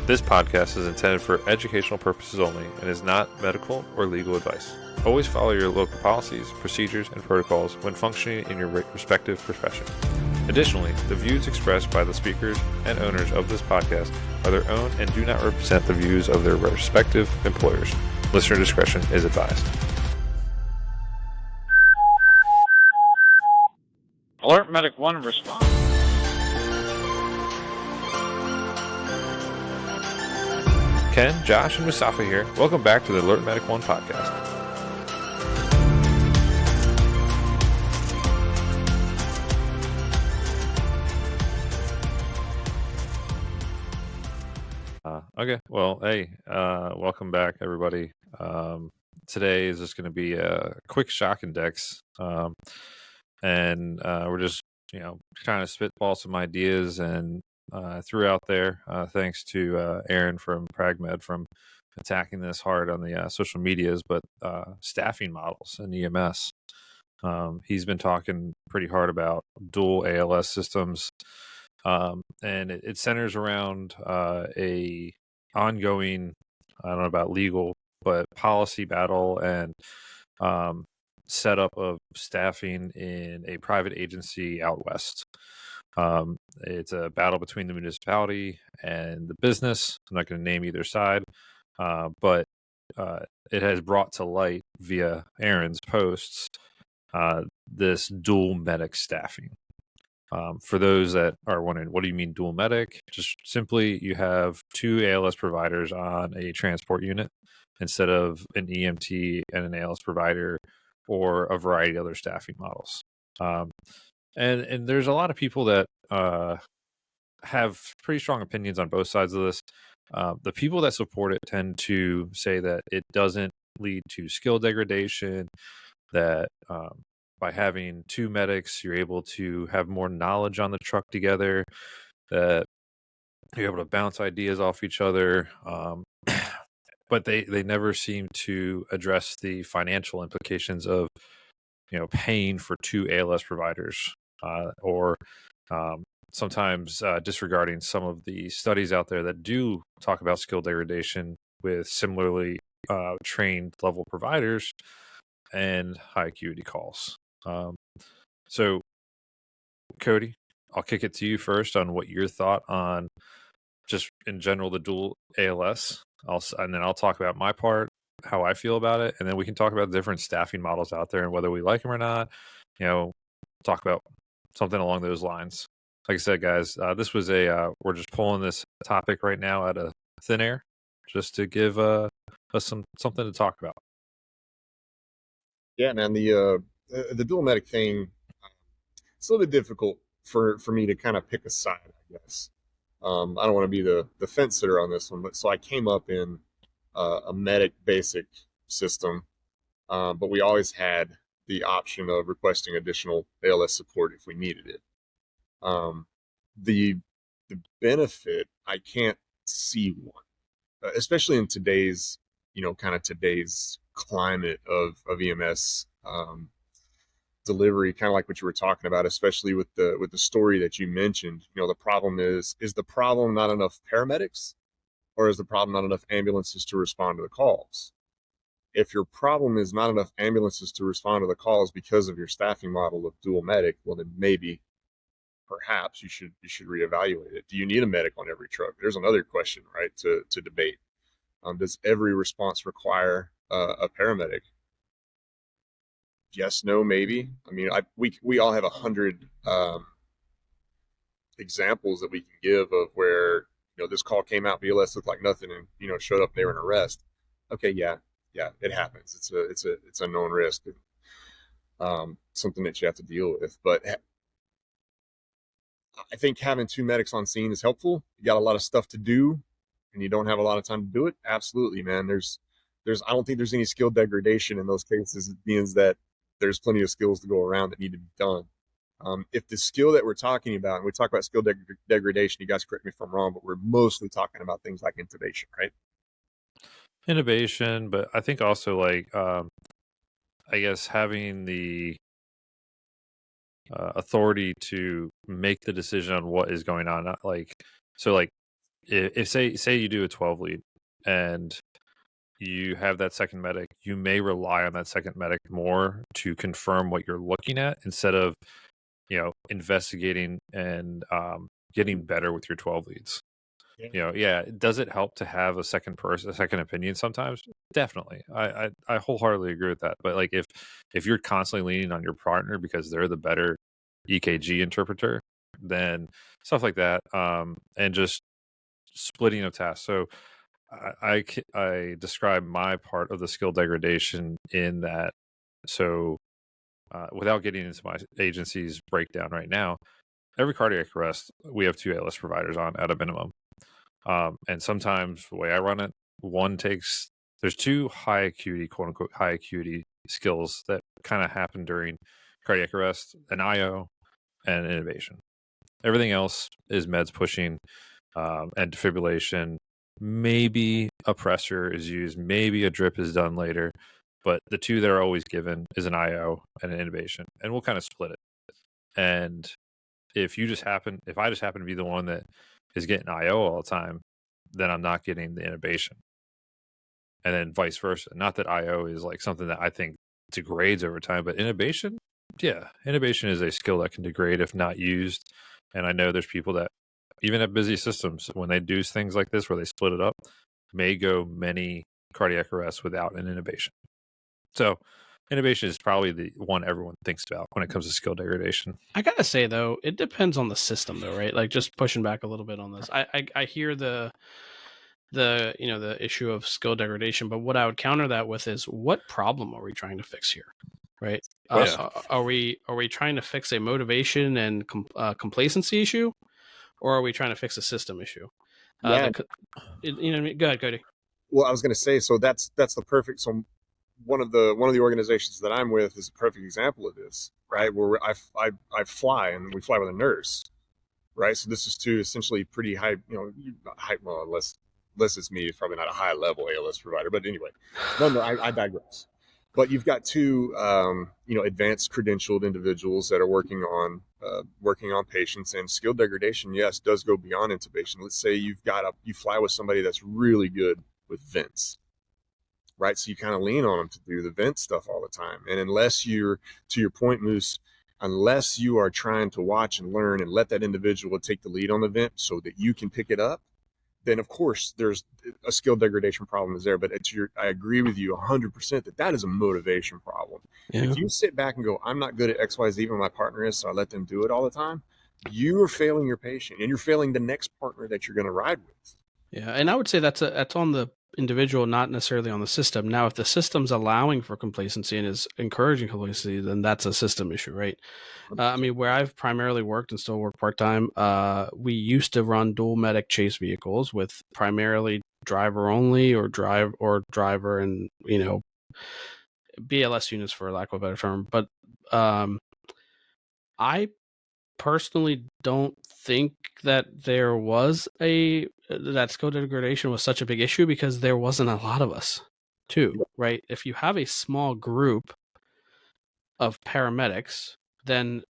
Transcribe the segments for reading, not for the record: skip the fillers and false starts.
This podcast is intended for educational purposes only and is not medical or legal advice. Always follow your local policies, procedures, and protocols when functioning in your respective profession. Additionally, the views expressed by the speakers and owners of this podcast are their own and do not represent the views of their respective employers. Listener discretion is advised. Alert Medic 1 response. Ken, Josh, and Mustafa here. Welcome back to the Alert Medic 1 podcast. Okay, well, hey, welcome back, everybody. Today is just going to be a quick shock index, and we're just, trying to spitball some ideas and threw out there. Thanks to Aaron from PragMed from attacking this hard on the social medias, but staffing models and EMS. He's been talking pretty hard about dual ALS systems, and it centers around a ongoing, I don't know about legal, but policy battle and setup of staffing in a private agency out west. It's a battle between the municipality and the business. I'm not going to name either side, but it has brought to light via Aaron's posts this dual medic staffing. For those that are wondering, what do you mean dual medic? Just simply, you have two ALS providers on a transport unit instead of an EMT and an ALS provider or a variety of other staffing models. And there's a lot of people that have pretty strong opinions on both sides of this. The people that support it tend to say that it doesn't lead to skill degradation, that by having two medics, you're able to have more knowledge on the truck together, that you're able to bounce ideas off each other. But they never seem to address the financial implications of, paying for two ALS providers, or sometimes disregarding some of the studies out there that do talk about skill degradation with similarly trained level providers and high acuity calls. So, Cody, I'll kick it to you first on what your thought on just in general the dual ALS. And then I'll talk about my part, how I feel about it, and then we can talk about different staffing models out there and whether we like them or not. Talk about something along those lines. Like I said, guys, this was we're just pulling this topic right now out of thin air, just to give us something to talk about. Yeah, man, the dual medic thing, it's a little bit difficult for me to kind of pick a side, I guess. I don't want to be the fence sitter on this one, but so I came up in a medic basic system, but we always had the option of requesting additional ALS support if we needed it. The benefit, I can't see one, especially in today's, today's climate of EMS delivery, kind of like what you were talking about, especially with the story that you mentioned. The problem is the problem not enough paramedics, or is the problem not enough ambulances to respond to the calls? If your problem is not enough ambulances to respond to the calls because of your staffing model of dual medic, well, then perhaps you should reevaluate it. Do you need a medic on every truck? There's another question, right, to debate. Does every response require a paramedic? Yes, no, maybe. I mean, we all have 100 examples that we can give of where this call came out, BLS looked like nothing, and showed up, they were in arrest. Okay, yeah, it happens. It's a known risk, something that you have to deal with. But I think having two medics on scene is helpful. You got a lot of stuff to do, and you don't have a lot of time to do it. Absolutely, man. I don't think there's any skill degradation in those cases. It means that there's plenty of skills to go around that need to be done. If the skill that we're talking about, and we talk about skill degradation, you guys correct me if I'm wrong, but we're mostly talking about things like intubation, right? Innovation, but I think also I guess having the authority to make the decision on what is going on. Not like if say you do a 12 lead and you have that second medic, you may rely on that second medic more to confirm what you're looking at instead of, investigating and getting better with your 12 leads. Yeah. Does it help to have a second opinion sometimes? Definitely. I wholeheartedly agree with that. But like if you're constantly leaning on your partner because they're the better EKG interpreter, then stuff like that, and just splitting of tasks. So I describe my part of the skill degradation in that. So without getting into my agency's breakdown right now, every cardiac arrest we have 2 ALS providers on at a minimum. And sometimes the way I run it, there's 2 high acuity, quote unquote, high acuity skills that kind of happen during cardiac arrest: an IO and an intubation. Everything else is meds pushing, and defibrillation. Maybe a pressor is used, maybe a drip is done later, but the 2 that are always given is an IO and an intubation, and we'll kind of split it. And if I just happen to be the one that is getting IO all the time, then I'm not getting the intubation. And then vice versa. Not that IO is like something that I think degrades over time, but intubation is a skill that can degrade if not used. And I know there's people that, even at busy systems, when they do things like this where they split it up, may go many cardiac arrests without an intubation. So intubation is probably the one everyone thinks about when it comes to skill degradation. I gotta say though, it depends on the system though, right? Like just pushing back a little bit on this. I hear the issue of skill degradation, but what I would counter that with is, what problem are we trying to fix here, right? Are we trying to fix a motivation and complacency issue, or are we trying to fix a system issue? You know what I mean? Go ahead, Cody. Well, I was going to say, so that's the perfect. So one of the organizations that I'm with is a perfect example of this, right? Where I fly, and we fly with a nurse, right? So this is to essentially pretty high, well, unless it's me, it's probably not a high level ALS provider, but anyway, no, I digress. But you've got 2, advanced credentialed individuals that are working on patients, and skill degradation, yes, does go beyond intubation. Let's say you fly with somebody that's really good with vents, right? So you kind of lean on them to do the vent stuff all the time. And unless you're, to your point, Moose, unless you are trying to watch and learn and let that individual take the lead on the vent so that you can pick it up, then of course there's a skill degradation problem is there. But I agree with you 100% that is a motivation problem. Yeah. If you sit back and go, I'm not good at XYZ when my partner is, so I let them do it all the time, you are failing your patient, and you're failing the next partner that you're going to ride with. Yeah, and I would say that's on the individual, not necessarily on the system. Now, if the system's allowing for complacency and is encouraging complacency, then that's a system issue, right? Where I've primarily worked and still work part-time, we used to run dual medic chase vehicles with primarily driver only or driver and, BLS units, for lack of a better term. But I personally don't think that that skill degradation was such a big issue, because there wasn't a lot of us too, right? If you have a small group of paramedics, then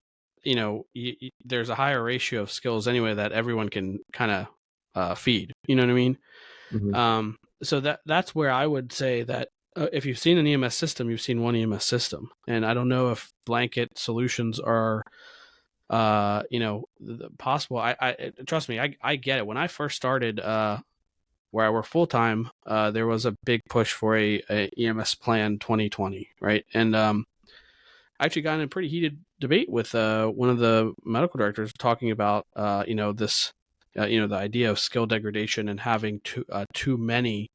there's a higher ratio of skills anyway that everyone can kind of feed. You know what I mean? Mm-hmm. So that's where I would say that if you've seen an EMS system, you've seen one EMS system, and I don't know if blanket solutions are possible. I trust me, I get it. When I first started where I work full time, there was a big push for a EMS plan 2020, right? And I actually got in a pretty heated debate with one of the medical directors talking about the idea of skill degradation and having too many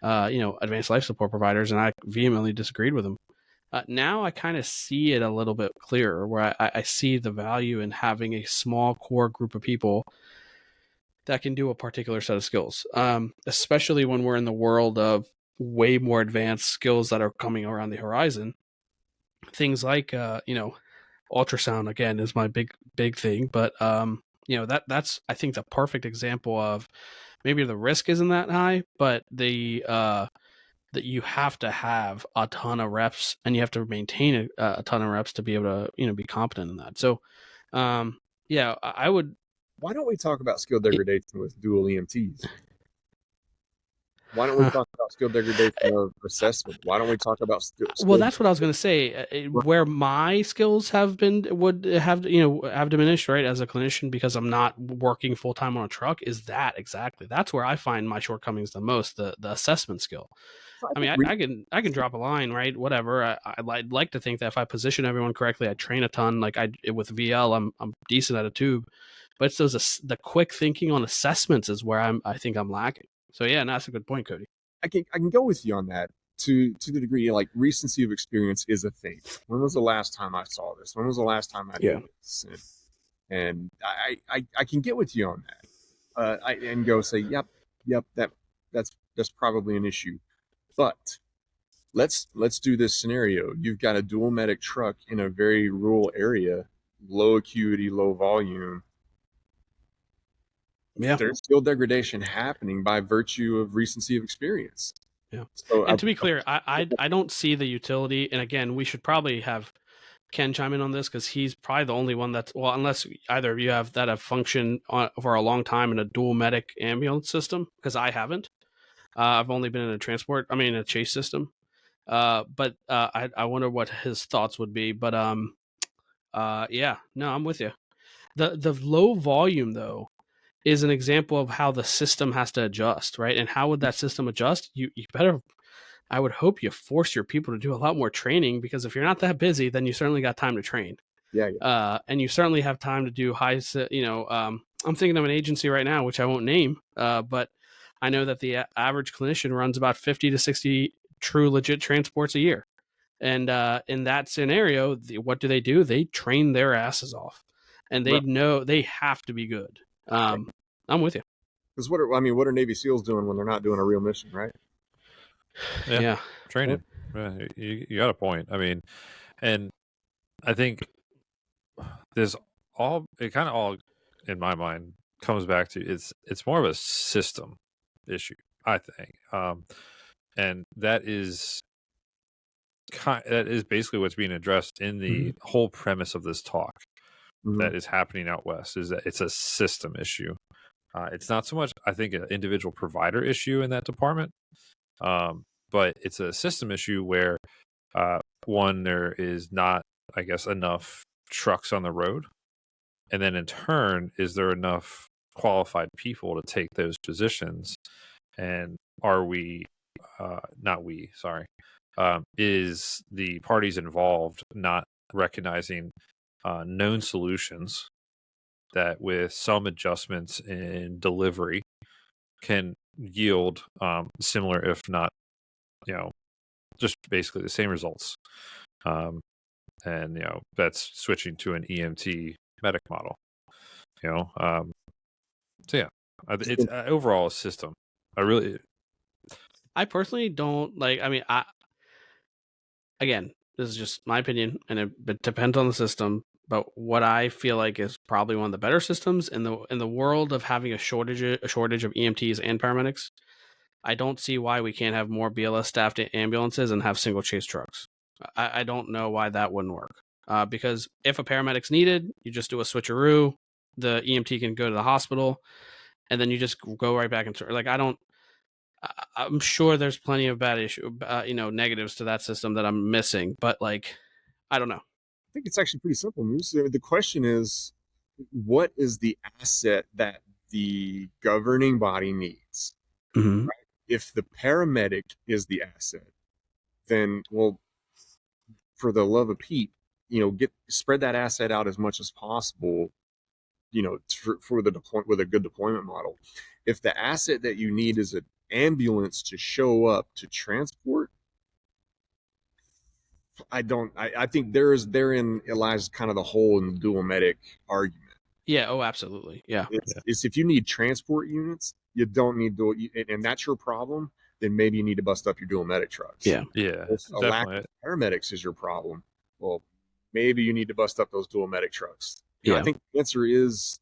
advanced life support providers, and I vehemently disagreed with him. Now I kind of see it a little bit clearer, where I see the value in having a small core group of people that can do a particular set of skills, especially when we're in the world of way more advanced skills that are coming around the horizon. Things like, ultrasound, again, is my big thing. But, that's, I think, the perfect example of maybe the risk isn't that high, but that you have to have a ton of reps, and you have to maintain a ton of reps to be able to, be competent in that. So, I would Why don't we talk about skill degradation with dual EMTs? Why don't we talk about skill degradation of assessment? Why don't we talk about Well, that's what I was going to say. Where my skills would have diminished, right, as a clinician, because I'm not working full time on a truck. Is that exactly? That's where I find my shortcomings the most. The assessment skill. I mean, I can drop a line, right? Whatever. I'd like to think that if I position everyone correctly, I train a ton. Like with VL, I'm decent at a tube, but it's the quick thinking on assessments is where I think I'm lacking. So yeah, no, that's a good point, Cody. I can go with you on that to the degree like recency of experience is a thing. When was the last time I saw this? When was the last time I did this? And I can get with you on that. And go say, yep, that's probably an issue. But let's do this scenario. You've got a dual medic truck in a very rural area, low acuity, low volume. Yeah. There's skill degradation happening by virtue of recency of experience. Yeah. So and to be clear, I don't see the utility. And again, we should probably have Ken chime in on this because he's probably the only one that's, well, unless either of you have functioned for a long time in a dual medic ambulance system, because I haven't. I've only been in a chase system. But I wonder what his thoughts would be. But yeah, no, I'm with you. The low volume though is an example of how the system has to adjust, right? And how would that system adjust? You better, I would hope you force your people to do a lot more training, because if you're not that busy, then you certainly got time to train. Yeah. And you certainly have time to do I'm thinking of an agency right now, which I won't name, but I know that the average clinician runs about 50 to 60 true legit transports a year. And in that scenario, what do? They train their asses off, and they know they have to be good. I'm with you. Because what are Navy SEALs doing when they're not doing a real mission, right? Yeah. Training. Yeah, you got a point. I mean, and I think it kind of all in my mind comes back to it's more of a system issue, I think. And that is basically what's being addressed in the whole premise of this talk that is happening out west, is that it's a system issue. It's not so much, I think, an individual provider issue in that department, but it's a system issue where one, there is not, I guess, enough trucks on the road, and then in turn, is there enough qualified people to take those positions? And are we not we, sorry, is the parties involved not recognizing known solutions that with some adjustments in delivery can yield similar, if not, just basically the same results. And, that's switching to an EMT medic model, so yeah, it's overall a system. I personally don't like, again, this is just my opinion, and it depends on the system. But what I feel like is probably one of the better systems in the world of having a shortage of EMTs and paramedics, I don't see why we can't have more BLS staffed ambulances and have single chase trucks. I don't know why that wouldn't work. Because if a paramedic's needed, you just do a switcheroo. The EMT can go to the hospital, and then you just go right back into like I'm sure there's plenty of bad negatives to that system that I'm missing, but like, I don't know. I think it's actually pretty simple, Moose. The question is, what is the asset that the governing body needs? Mm-hmm. Right? If the paramedic is the asset, then, well, for the love of Pete, spread that asset out as much as possible, for the deployment with a good deployment model. If the asset that you need is an ambulance to show up to transport, I think therein lies kind of the hole in the dual medic argument. Yeah. Oh, absolutely. Yeah. It's if you need transport units, you don't need dual, and that's your problem, then maybe you need to bust up your dual medic trucks. Yeah. If a lack of paramedics is your problem, well, maybe you need to bust up those dual medic trucks. I think the answer is,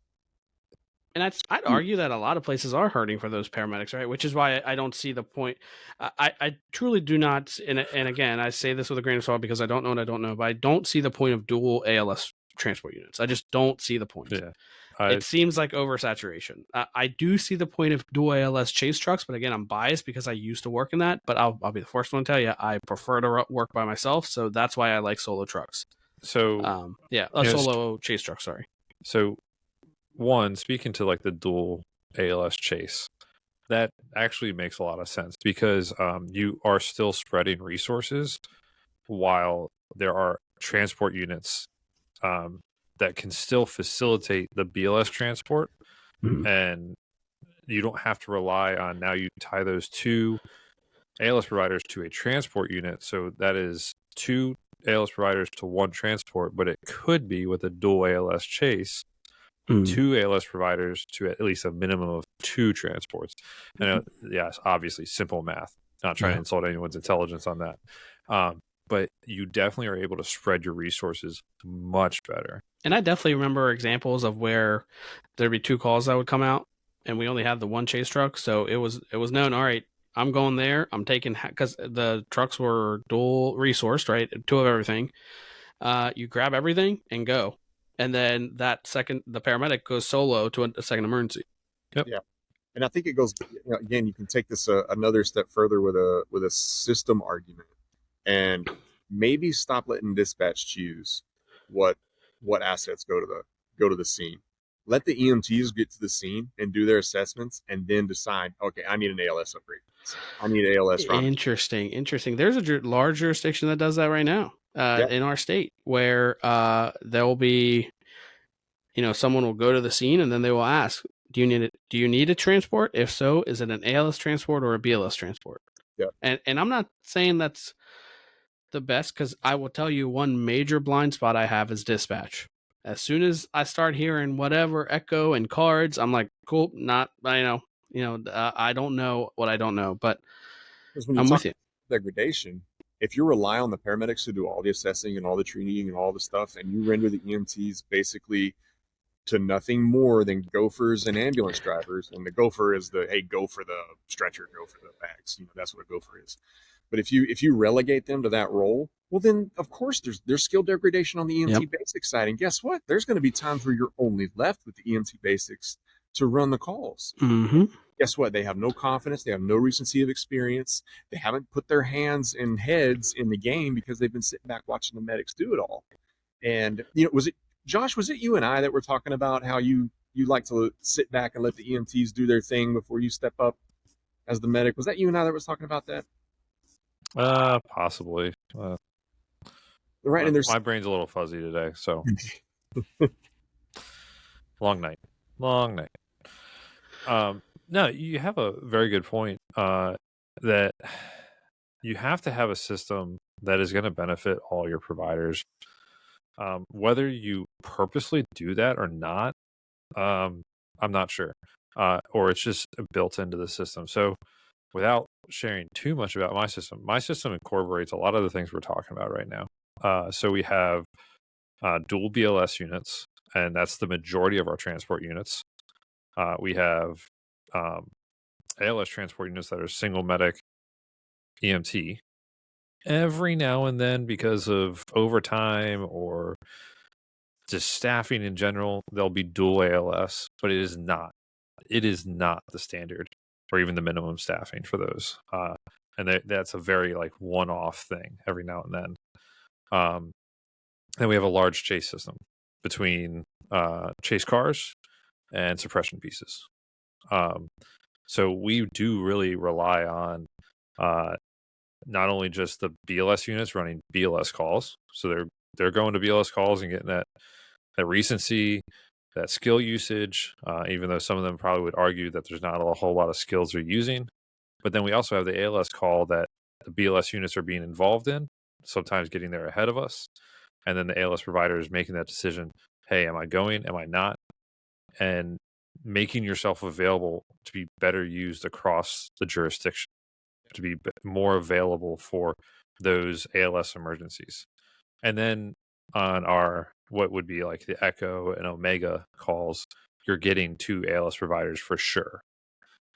and I'd argue that a lot of places are hurting for those paramedics, right? Which is why I don't see the point. I truly do not, and again, I say this with a grain of salt because I don't know what I don't know, but I don't see the point of dual ALS transport units. I just don't see the point. Yeah, It seems like oversaturation. I do see the point of dual ALS chase trucks, but again, I'm biased because I used to work in that. But I'll be the first one to tell you, I prefer to work by myself, so that's why I like solo trucks. So Solo chase truck. Sorry. So, one, speaking to like the dual ALS chase, that actually makes a lot of sense because you are still spreading resources while there are transport units that can still facilitate the BLS transport, and you don't have to rely on, now you tie those two ALS providers to a transport unit, so that is two ALS providers to one transport, but it could be with a dual ALS chase, two ALS providers to at least a minimum of two transports. And yes, obviously simple math, not trying to insult anyone's intelligence on that. But you definitely are able to spread your resources much better. And I definitely remember examples of where there'd be two calls that would come out, and we only had the one chase truck, so it was known. All right, I'm going there. I'm taking, because the trucks were dual resourced, right? Two of everything. You grab everything and go, and then the paramedic goes solo to a second emergency. Yep. Yeah. And I think it goes, again, you can take this another step further with a system argument, and maybe stop letting dispatch choose what assets go to the scene. Let the EMTs get to the scene and do their assessments, and then decide, okay, I need an ALS upgrade. I need ALS. Interesting. There's a large jurisdiction that does that right now in our state, where there will be, someone will go to the scene and then they will ask, do you need a transport? If so, is it an ALS transport or a BLS transport? Yeah. And I'm not saying that's the best, because I will tell you one major blind spot I have is dispatch. As soon as I start hearing whatever echo and cards, I'm like, cool, I don't know what I don't know, but I'm with you. Degradation, if you rely on the paramedics to do all the assessing and all the treating and all the stuff, and you render the EMTs basically to nothing more than gophers and ambulance drivers, and the gopher is go for the stretcher, go for the bags, that's what a gopher is. But if you relegate them to that role, well, then of course there's skill degradation on the EMT basic side, and guess what? There's going to be times where you're only left with the EMT basics to run the calls. Guess what? They have no confidence. They have no recency of experience. They haven't put their hands and heads in the game because they've been sitting back watching the medics do it all. And was it Josh? Was it you and I that were talking about how you like to sit back and let the EMTs do their thing before you step up as the medic? Was that you and I that was talking about that? Possibly. Right, and my brain's a little fuzzy today, so long night. No, you have a very good point. That you have to have a system that is going to benefit all your providers. Whether you purposely do that or not, I'm not sure. Or it's just built into the system. So without sharing too much about my system incorporates a lot of the things we're talking about right now. So we have dual BLS units, and that's the majority of our transport units. We have ALS transport units that are single medic EMT. Every now and then, because of overtime or just staffing in general, there'll be dual ALS, but it is not the standard or even the minimum staffing for those. And that's a very one-off thing every now and then. And we have a large chase system between chase cars and suppression pieces. So we do really rely on not only just the BLS units running BLS calls, so they're going to BLS calls and getting that recency, that skill usage, even though some of them probably would argue that there's not a whole lot of skills they're using. But then we also have the ALS call that the BLS units are being involved in, sometimes getting there ahead of us. And then the ALS provider is making that decision, hey, am I going? Am I not? And making yourself available to be better used across the jurisdiction, to be more available for those ALS emergencies. And then on our, what would be like the Echo and Omega calls, you're getting two ALS providers for sure.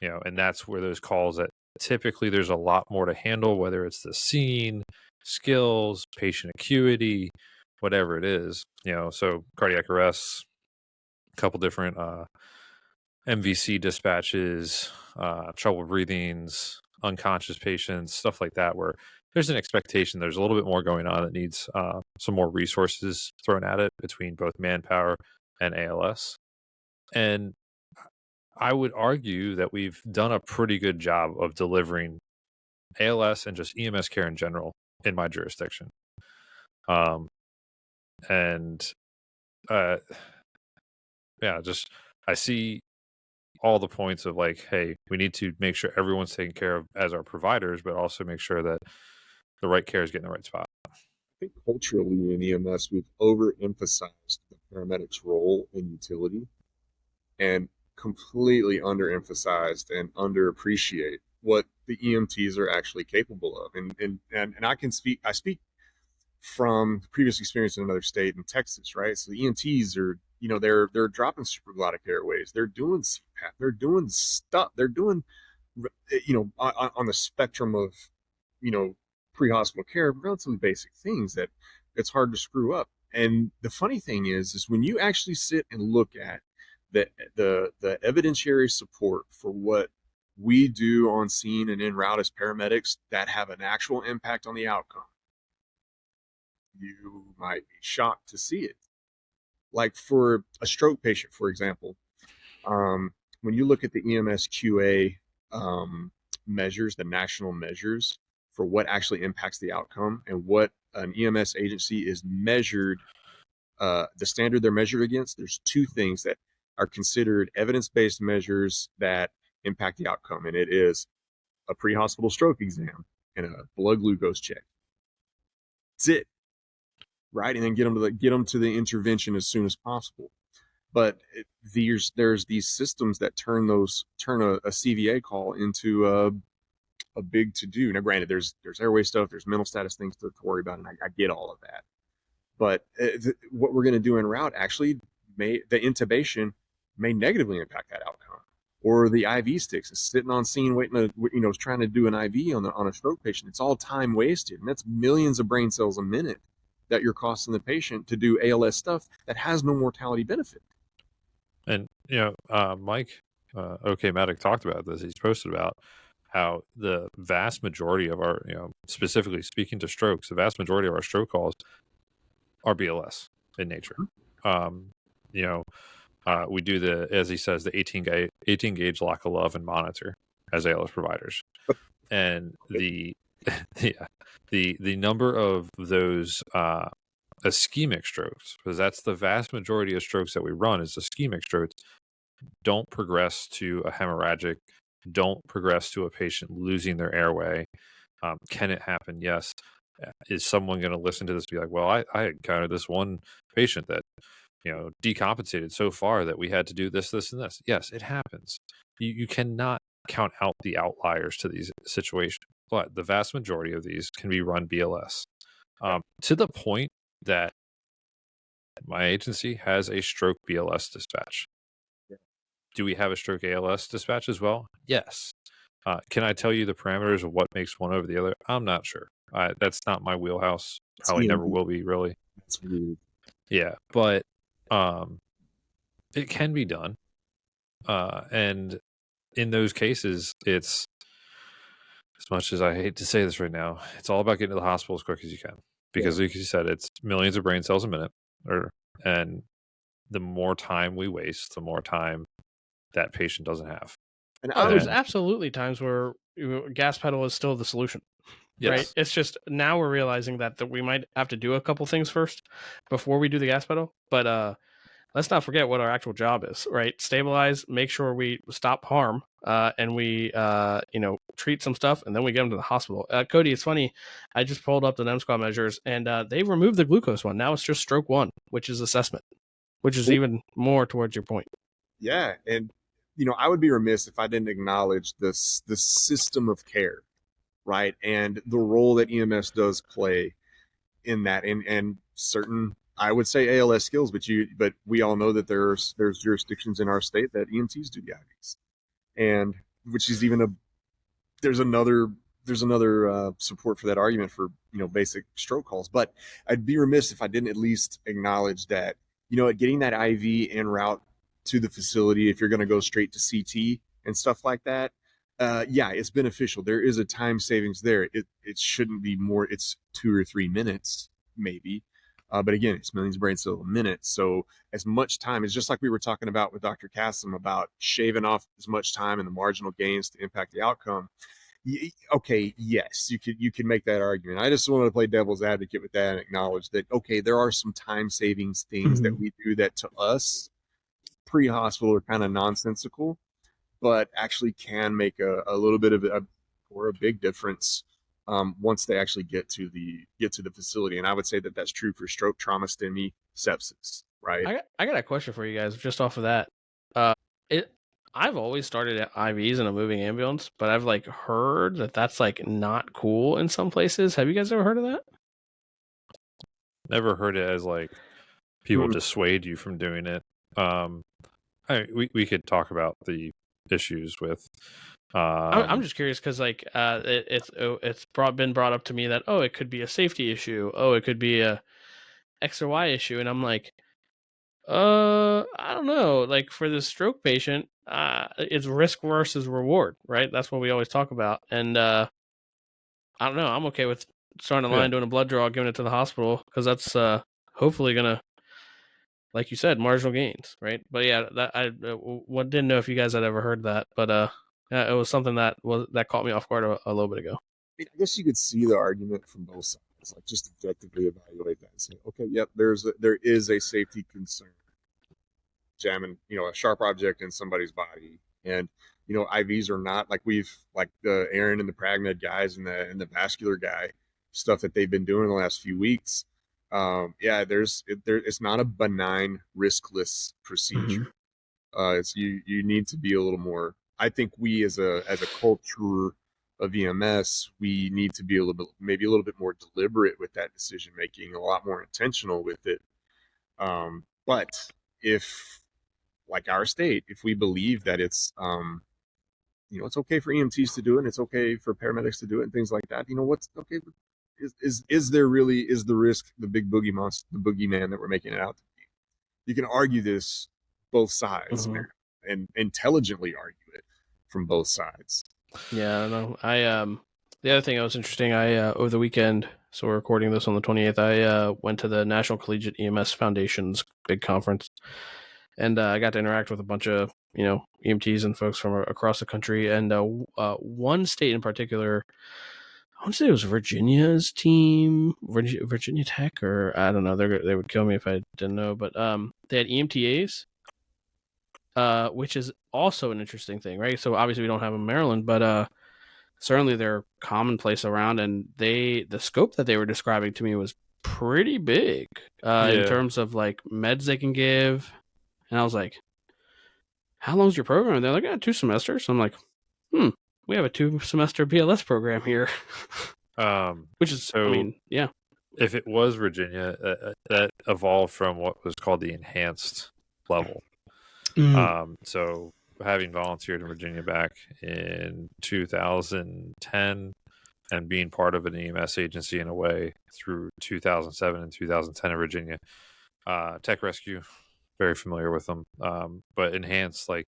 And that's where those calls that typically there's a lot more to handle, whether it's the scene, skills, patient acuity, whatever it is, so cardiac arrests, a couple different MVC dispatches, trouble breathings, unconscious patients, stuff like that, where there's an expectation there's a little bit more going on that needs some more resources thrown at it between both manpower and ALS. And I would argue that we've done a pretty good job of delivering ALS and just EMS care in general in my jurisdiction. And yeah, just I see all the points of like, hey, we need to make sure everyone's taken care of as our providers, but also make sure that the right care is getting the right spot. I think culturally in EMS, we've overemphasized the paramedics' role and utility and completely underemphasized and underappreciate what the EMTs are actually capable of. And I speak from previous experience in another state in Texas, right? So the EMTs are, they're dropping supraglottic airways, they're doing CPAP, they're doing stuff, they're doing, on the spectrum of, pre-hospital care, relatively basic things that it's hard to screw up. And the funny thing is when you actually sit and look at the evidentiary support for what we do on scene and en route as paramedics that have an actual impact on the outcome, you might be shocked to see it. Like for a stroke patient, for example, when you look at the EMS QA measures, the national measures for what actually impacts the outcome and what an EMS agency is measured, the standard they're measured against, there's two things that are considered evidence-based measures that impact the outcome. And it is a pre-hospital stroke exam and a blood glucose check. That's it. Right, and then get them to the intervention as soon as possible. But there's these systems that turn a CVA call into a big to do. Now, granted, there's airway stuff, there's mental status things to worry about, and I get all of that. But what we're going to do en route actually the intubation may negatively impact that outcome, or the IV sticks is sitting on scene waiting to trying to do an IV on a stroke patient. It's all time wasted, and that's millions of brain cells a minute that you're costing the patient to do ALS stuff that has no mortality benefit. And, Mike, OK Medic talked about this. He's posted about how the vast majority of our, specifically speaking to strokes, the vast majority of our stroke calls are BLS in nature. We do as he says, the 18 gauge lock of love and monitor as ALS providers. And the number of those ischemic strokes, because that's the vast majority of strokes that we run is ischemic strokes, don't progress to a hemorrhagic, don't progress to a patient losing their airway. Can it happen? Yes. Is someone going to listen to this and be like, well, I encountered this one patient that, decompensated so far that we had to do this, this, and this. Yes, it happens. You cannot count out the outliers to these situations, but the vast majority of these can be run BLS, to the point that my agency has a stroke BLS dispatch. Do we have a stroke ALS dispatch as well? Yes. Can I tell you the parameters of what makes one over the other? I'm not sure. That's not my wheelhouse. Probably never will be, really. That's weird. Yeah, but it can be done. And in those cases, it's, as much as I hate to say this right now, it's all about getting to the hospital as quick as you can. Because like you said, it's millions of brain cells a minute. And the more time we waste, the more time that patient doesn't have. And there's absolutely times where gas pedal is still the solution. Yes. Right? It's just now we're realizing that we might have to do a couple things first before we do the gas pedal. But let's not forget what our actual job is, right? Stabilize, make sure we stop harm, and we treat some stuff, and then we get them to the hospital. Cody, it's funny, I just pulled up the NEM squad measures, and they removed the glucose one. Now it's just stroke 1, which is assessment, which is even more towards your point. Yeah, and I would be remiss if I didn't acknowledge the system of care, right, and the role that EMS does play in that, and certain, I would say, ALS skills, but we all know that there's jurisdictions in our state that EMTs do the IVs, and which is even there's another support for that argument for basic stroke calls. But I'd be remiss if I didn't at least acknowledge that getting that IV en route to the facility, if you're going to go straight to CT and stuff like that, yeah, it's beneficial. There is a time savings there. It shouldn't be more. It's 2 or 3 minutes maybe, but again, it's millions of brain cells a minute. So as much time is just like we were talking about with Dr. Cassim about shaving off as much time and the marginal gains to impact the outcome. Okay, yes, you could make that argument. I just wanted to play devil's advocate with that and acknowledge that, okay, there are some time savings things that we do that to us pre-hospital are kind of nonsensical, but actually can make a little bit of or a big difference once they actually get to the facility. And I would say that that's true for stroke, trauma, STEMI, sepsis, right? I got a question for you guys just off of that. I've always started at IVs in a moving ambulance, but I've like heard that that's like not cool in some places. Have you guys ever heard of that? Never heard it as like people dissuade you from doing it. We could talk about the issues with. I'm just curious because like it's been brought up to me that it could be a safety issue. It could be a X or Y issue, and I'm like, I don't know. Like for the stroke patient, it's risk versus reward, right? That's what we always talk about. And I don't know. I'm okay with starting a line, doing a blood draw, giving it to the hospital because that's hopefully gonna, like you said, marginal gains, right? But yeah, that I didn't know if you guys had ever heard that, but yeah, it was something that caught me off guard a little bit ago. I guess you could see the argument from both sides, like just objectively evaluate that and say, okay, yep, there is a safety concern jamming, a sharp object in somebody's body. And, IVs are not like the Aaron and the Pragmed guys and the vascular guy stuff that they've been doing the last few weeks. Yeah, it's not a benign, riskless procedure. It's you need to be a little more. I think we as a culture of EMS, we need to be maybe a little bit more deliberate with that decision making, a lot more intentional with it. But if, like our state, if we believe that it's it's okay for EMTs to do it, and it's okay for paramedics to do it, and things like that, what's okay? Is there really is the risk the big boogie monster, the boogeyman that we're making it out to be? You can argue this both sides and intelligently argue it from both sides. Yeah, I know. The other thing that was interesting, over the weekend, so we're recording this on the 28th, I went to the National Collegiate EMS Foundation's big conference, and I got to interact with a bunch of, EMTs and folks from across the country, and one state in particular, I want to say it was Virginia's team, Virginia Tech, or I don't know, they would kill me if I didn't know, but they had EMTAs, which is also an interesting thing, right? So obviously we don't have them in Maryland, but certainly they're commonplace around, and the scope that they were describing to me was pretty big in terms of like meds they can give. And I was like, how long's your program? And they're like, 2 semesters. So I'm like, we have a 2-semester BLS program here. Which is, so, I mean, yeah. If it was Virginia, that evolved from what was called the enhanced level. So having volunteered in Virginia back in 2010 and being part of an EMS agency in a way through 2007 and 2010 in Virginia, Tech Rescue, very familiar with them. But enhanced, like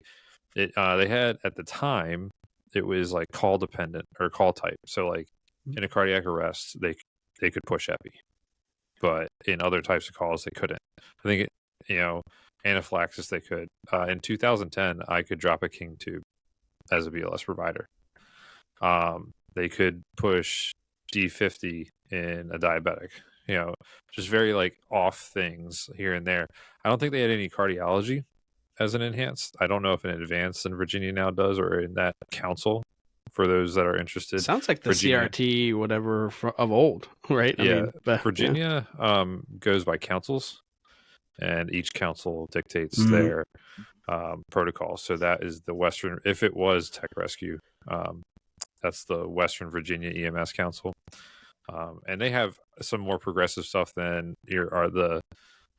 it, they had at the time, it was like call dependent or call type. So like in a cardiac arrest, they could push epi, but in other types of calls they couldn't. I think anaphylaxis they could. In 2010, I could drop a King tube as a BLS provider. They could push D50 in a diabetic. Just very like off things here and there. I don't think they had any cardiology as an enhanced. I don't know if an advanced in Virginia now does, or in that council for those that are interested. Sounds like the Virginia, CRT whatever of old, right? Yeah, Virginia goes by councils, and each council dictates their protocol. So that is the Western. If it was Tech Rescue, that's the Western Virginia EMS Council, and they have some more progressive stuff than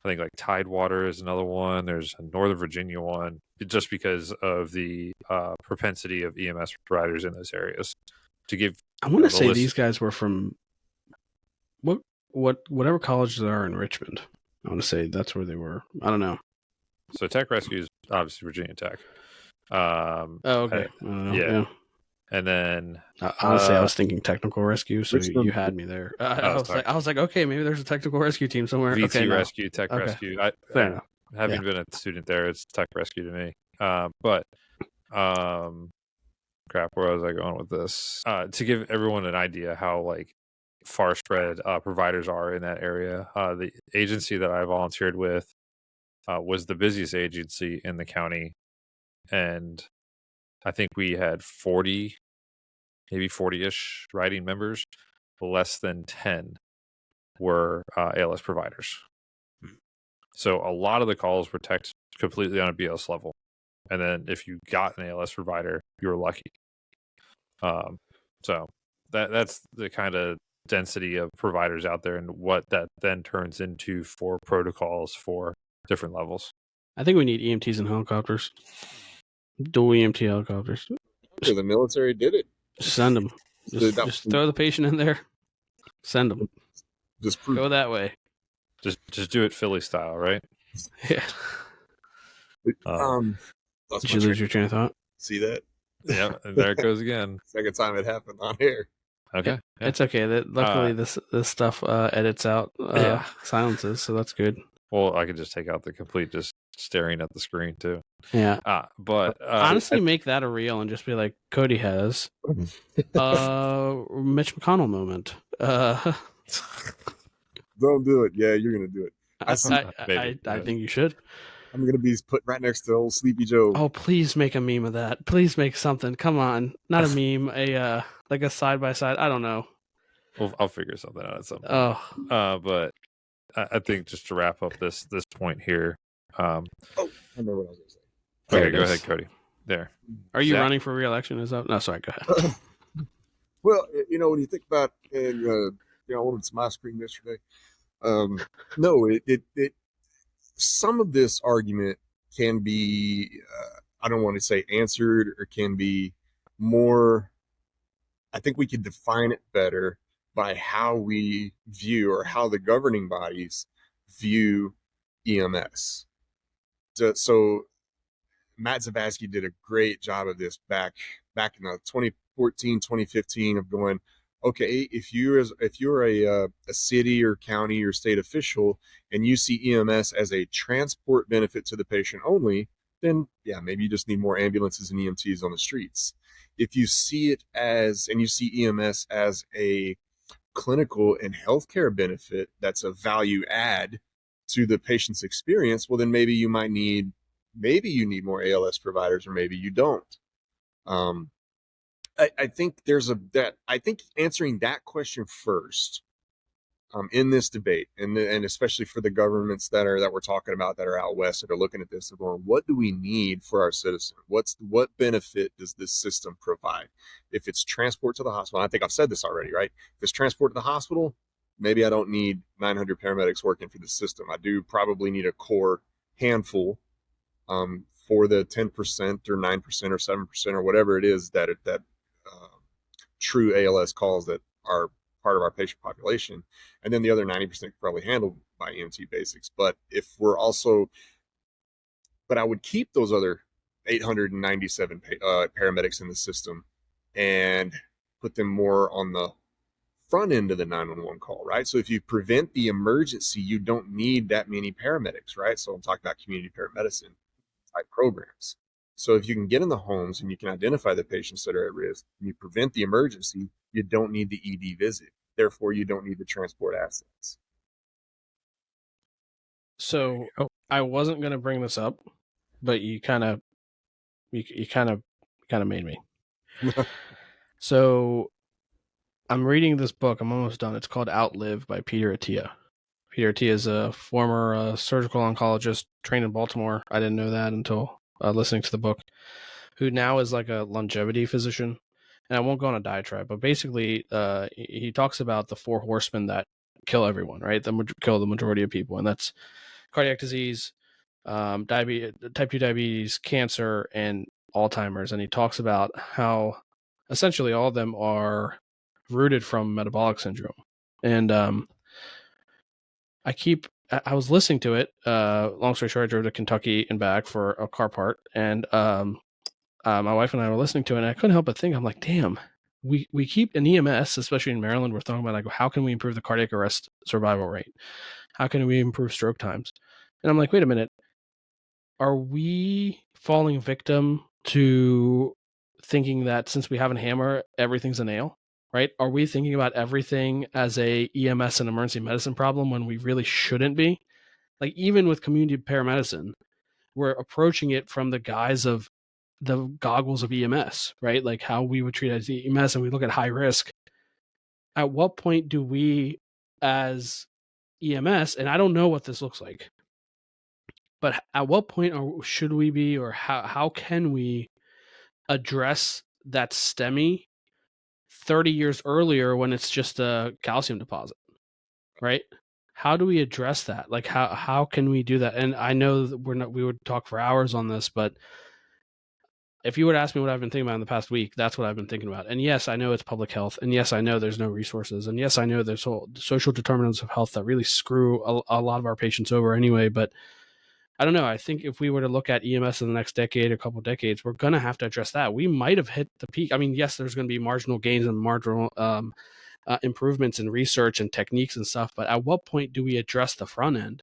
I think like Tidewater is another one. There's a Northern Virginia one, just because of the propensity of EMS providers in those areas to give. I want to say these guys were from whatever college they are in Richmond. I want to say that's where they were. I don't know. So Tech Rescue is obviously Virginia Tech. Oh, okay. I don't know. yeah. Yeah. And then Honestly, I was thinking technical rescue, so Richmond- you had me there. I sorry. was like, okay, maybe there's a technical rescue team somewhere. VT okay, no. Rescue, Tech Okay. Rescue. Fair enough. Having been a student there, it's Tech Rescue to me. But crap, where was I going with this? To give everyone an idea how like far spread providers are in that area, the agency that I volunteered with was the busiest agency in the county, and I think we had 40, maybe 40-ish writing members. Less than 10 were ALS providers. So a lot of the calls were text completely on a BLS level. And then if you got an ALS provider, you were lucky. So that's the kind of density of providers out there and what that then turns into for protocols for different levels. I think we need EMTs and helicopters. Dual EMT helicopters. The military did it. Send them. Just throw the patient in there. Send them. Just prove Go that way. Just do it Philly style, right? Yeah. Did you lose your train of thought? See that? Yeah, and there it goes again. Second time it happened on air. Okay, yeah. It's okay. Luckily, this stuff edits out silences, so that's good. Well, I could just take out the complete just staring at the screen too. Yeah. But honestly, make that a reel and just be like, Cody has Mitch McConnell moment. Don't do it. Yeah, you're gonna do it. I think you should. I'm gonna be put right next to old Sleepy Joe. Oh, please make a meme of that. Please make something. Come on, not a meme. Like a side by side. I don't know. Well, I'll figure something out at some point. Oh, but I think just to wrap up this point here. I remember what I was gonna say. Okay, go ahead, Cody. There. Are you running for re-election? Is that no? Sorry, go ahead. Well, when you think about, and I wanted some ice cream yesterday. No, it some of this argument can be, I don't want to say answered, or can be more, I think we could define it better by how we view, or how the governing bodies view EMS. So Matt Zavasky did a great job of this back in the 2014, 2015 of going, okay, if you're a city or county or state official and you see EMS as a transport benefit to the patient only, then yeah, maybe you just need more ambulances and EMTs on the streets. If you see it as, and you see EMS as a clinical and healthcare benefit that's a value add to the patient's experience, well, then maybe you need more ALS providers, or maybe you don't. I think I think answering that question first in this debate, and especially for the governments that we're talking about that are out west that are looking at this and going, what do we need for our citizen? What benefit does this system provide? If it's transport to the hospital, I think I've said this already, right? If it's transport to the hospital, maybe I don't need 900 paramedics working for the system. I do probably need a core handful for the 10% or 9% or 7% or whatever it is that true ALS calls that are part of our patient population, and then the other 90% probably handled by EMT basics. But I would keep those other 897 paramedics in the system and put them more on the front end of the 911 call, right? So if you prevent the emergency, you don't need that many paramedics, right? So I'm talking about community paramedicine type programs. So if you can get in the homes and you can identify the patients that are at risk, and you prevent the emergency, you don't need the ED visit. Therefore, you don't need the transport assets. So I wasn't going to bring this up, but you kind of made me. So I'm reading this book. I'm almost done. It's called Outlive by Peter Attia. Peter Attia is a former surgical oncologist trained in Baltimore. I didn't know that until listening to the book, who now is like a longevity physician. And I won't go on a diatribe, but basically he talks about the 4 horsemen that kill everyone, right? Kill the majority of people. And that's cardiac disease, diabetes, type 2 diabetes, cancer, and Alzheimer's. And he talks about how essentially all of them are rooted from metabolic syndrome. And I keep I was listening to it. Long story short, I drove to Kentucky and back for a car part, and my wife and I were listening to it, and I couldn't help but think, I'm like, damn, we keep an EMS, especially in Maryland, we're talking about like, how can we improve the cardiac arrest survival rate? How can we improve stroke times? And I'm like, wait a minute, are we falling victim to thinking that since we have a hammer, everything's a nail? Right? Are we thinking about everything as a EMS and emergency medicine problem when we really shouldn't be? Like, even with community paramedicine, we're approaching it from the guise of the goggles of EMS, right? Like how we would treat it as EMS, and we look at high risk. At what point do we, as EMS, and I don't know what this looks like, but at what point should we be, or how can we address that STEMI 30 years earlier when it's just a calcium deposit, right? How do we address that? Like how can we do that? And I know that we would talk for hours on this, but if you would ask me what I've been thinking about in the past week, that's what I've been thinking about. And yes, I know it's public health. And yes, I know there's no resources. And yes, I know there's social determinants of health that really screw a lot of our patients over anyway. But I don't know. I think if we were to look at EMS in the next decade, a couple of decades, we're going to have to address that. We might have hit the peak. I mean, yes, there's going to be marginal gains and marginal improvements in research and techniques and stuff. But at what point do we address the front end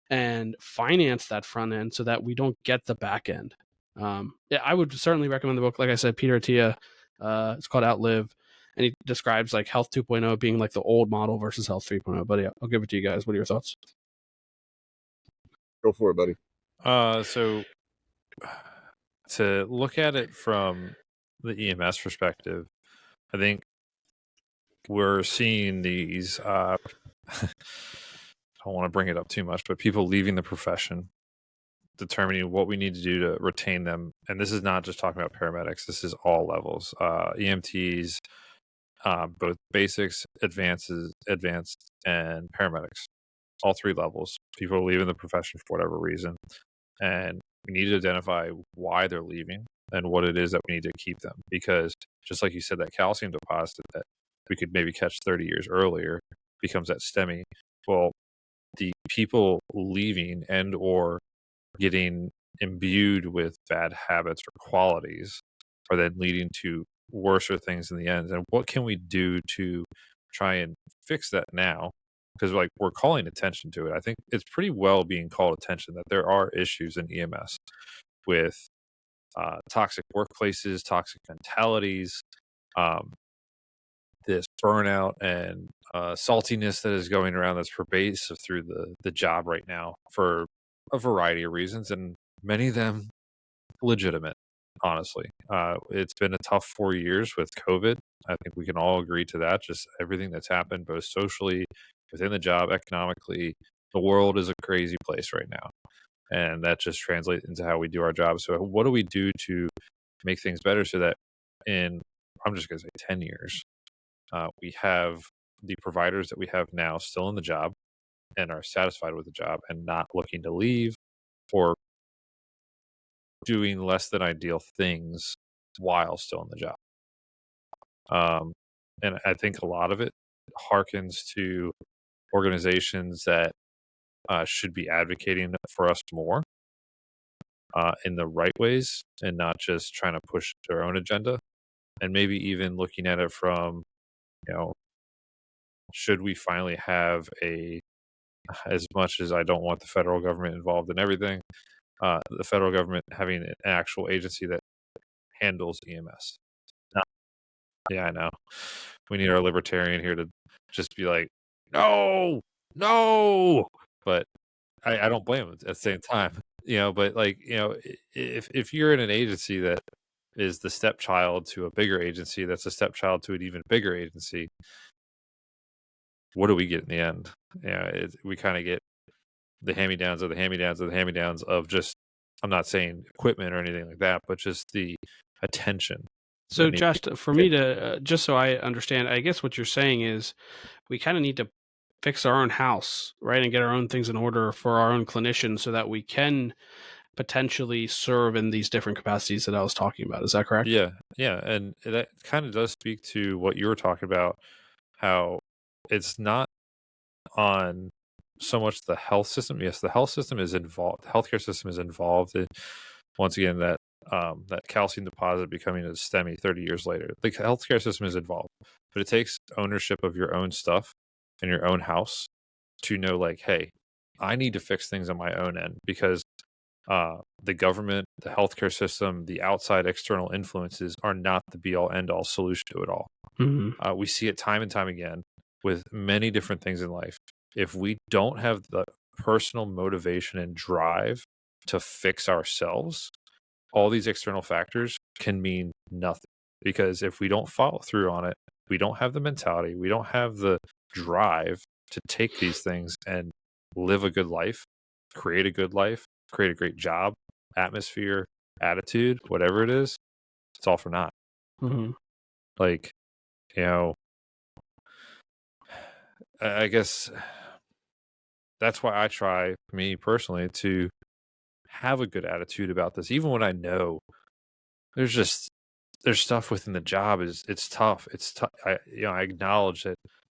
and finance that front end so that we don't get the back end? Yeah, I would certainly recommend the book. Like I said, Peter Attia, it's called Outlive, and he describes like Health 2.0 being like the old model versus Health 3.0. But yeah, I'll give it to you guys. What are your thoughts? Go for it, buddy. So to look at it from the EMS perspective, I think we're seeing these. I don't want to bring it up too much, but people leaving the profession, determining what we need to do to retain them. And this is not just talking about paramedics. This is all levels. EMTs, both basics, advanced, and paramedics. All three levels. People are leaving the profession for whatever reason, and we need to identify why they're leaving and what it is that we need to keep them. Because just like you said, that calcium deposit that we could maybe catch 30 years earlier becomes that STEMI. Well, the people leaving and or getting imbued with bad habits or qualities are then leading to worser things in the end. And what can we do to try and fix that now? Because like we're calling attention to it. I think it's pretty well being called attention that there are issues in EMS with toxic workplaces, toxic mentalities, um, this burnout and saltiness that is going around that's pervasive through the job right now for a variety of reasons, and many of them legitimate. Honestly, it's been a tough 4 years with COVID. I think we can all agree to that. Just everything that's happened, both socially, within the job, economically, the world is a crazy place right now, and that just translates into how we do our job. So, what do we do to make things better so that in I'm just going to say 10 years, we have the providers that we have now still in the job and are satisfied with the job and not looking to leave or doing less than ideal things while still in the job. And I think a lot of it harkens to organizations that should be advocating for us more in the right ways and not just trying to push their own agenda. And maybe even looking at it from, you know, should we finally have as much as I don't want the federal government involved in everything, the federal government having an actual agency that handles EMS. Yeah, I know. We need our libertarian here to just be like, no, no. But I don't blame him at the same time, But like, if you're in an agency that is the stepchild to a bigger agency, that's a stepchild to an even bigger agency, what do we get in the end? We kind of get the hand-me-downs of the hand-me-downs of the hand-me-downs of just, I'm not saying equipment or anything like that, but just the attention. So, Josh, for me to just so I understand, I guess what you're saying is we kind of need to fix our own house, right, and get our own things in order for our own clinicians so that we can potentially serve in these different capacities that I was talking about. Is that correct? Yeah, and that kind of does speak to what you were talking about, how it's not on so much the health system. Yes, the health system is involved. The healthcare system is involved in, once again, that calcium deposit becoming a STEMI 30 years later. The healthcare system is involved, but it takes ownership of your own stuff in your own house to know, like, hey, I need to fix things on my own end, because the government, the healthcare system, the outside external influences are not the be all end all solution to it all. Mm-hmm. We see it time and time again with many different things in life. If we don't have the personal motivation and drive to fix ourselves, all these external factors can mean nothing. Because if we don't follow through on it, we don't have the mentality, we don't have the drive to take these things and live a good life, create a good life, create a great job, atmosphere, attitude, whatever it is, it's all for naught. Mm-hmm. Like, you know, I guess that's why I try, me personally, to have a good attitude about this, even when I know there's stuff within the job it's tough. It's tough. I acknowledge that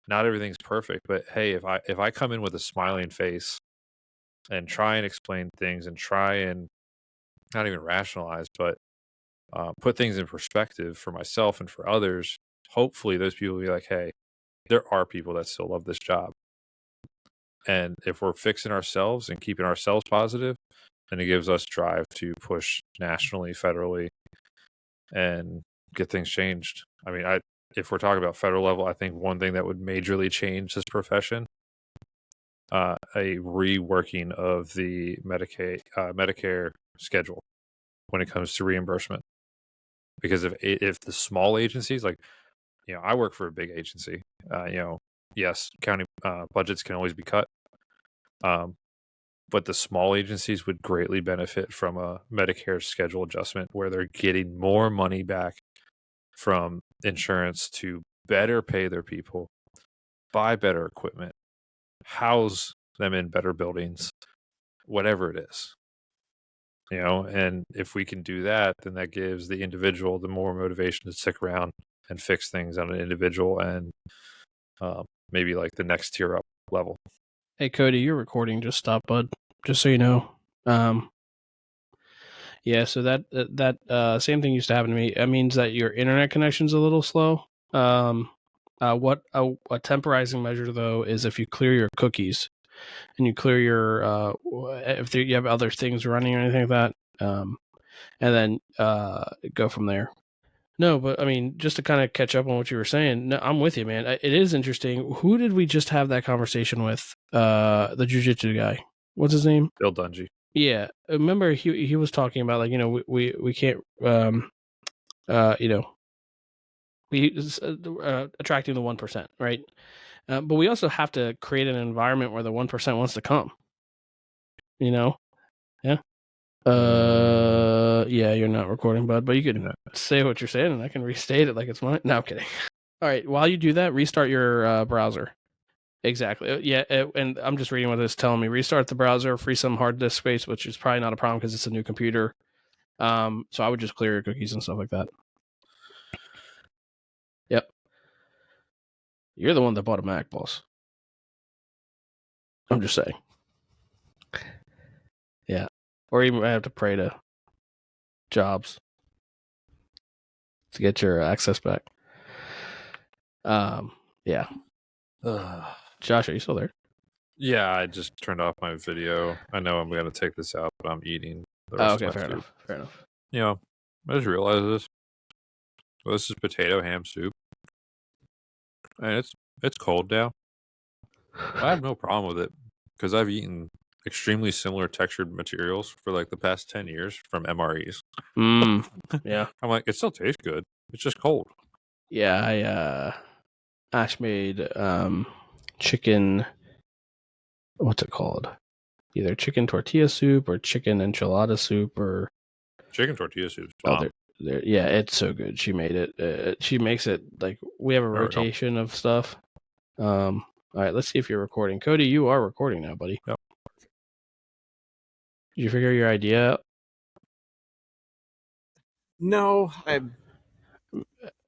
not everything's perfect, but hey, if I come in with a smiling face and try and explain things and try and not even rationalize, but put things in perspective for myself and for others, hopefully those people will be like, hey, there are people that still love this job. And if we're fixing ourselves and keeping ourselves positive, then it gives us drive to push nationally, federally, and get things changed. I mean, if we're talking about federal level, I think one thing that would majorly change this profession, a reworking of the Medicare schedule when it comes to reimbursement. Because if the small agencies, like, I work for a big agency, yes, county budgets can always be cut, but the small agencies would greatly benefit from a Medicare schedule adjustment where they're getting more money back from insurance to better pay their people, buy better equipment, house them in better buildings, whatever it is. And if we can do that, then that gives the individual the more motivation to stick around and fix things on an individual and maybe like the next tier up level. Hey, Cody, your recording just stopped, bud. Just so you know. Yeah, so that same thing used to happen to me. It means that your internet connection's a little slow. What a temporizing measure though is if you clear your cookies and you clear your if you have other things running or anything like that, and then go from there. No, but I mean, just to kind of catch up on what you were saying, no, I'm with you, man. It is interesting. Who did we just have that conversation with? The jiu-jitsu guy. What's his name? Bill Dungy. Yeah, remember he was talking about, like, we can't we attracting the 1%, right? But we also have to create an environment where the 1% wants to come. Yeah. Yeah, you're not recording, bud, but you can say what you're saying and I can restate it like it's mine. No, I'm kidding. All right, while you do that, restart your browser. Exactly. Yeah, and I'm just reading what it's telling me. Restart the browser, free some hard disk space, which is probably not a problem because it's a new computer. So I would just clear your cookies and stuff like that. Yep. You're the one that bought a Mac, boss. I'm just saying. Yeah. Or you might have to pray to Jobs to get your access back. Yeah. Josh, are you still there? Yeah, I just turned off my video. I know I'm going to take this out, but I'm eating the rest of my fair soup. enough. Fair enough. I just realized this. Well, this is potato ham soup. And it's cold now. I have no problem with it because I've eaten extremely similar textured materials for like the past 10 years from MREs. Yeah. I'm like, it still tastes good. It's just cold. Yeah, Ash made chicken, what's it called? Either chicken tortilla soup or chicken enchilada soup or chicken tortilla soup. Yeah, it's so good. She made it. She makes it like we have a rotation of stuff. All right, let's see if you're recording. Cody, you are recording now, buddy. Yep. Did you figure your idea out? No,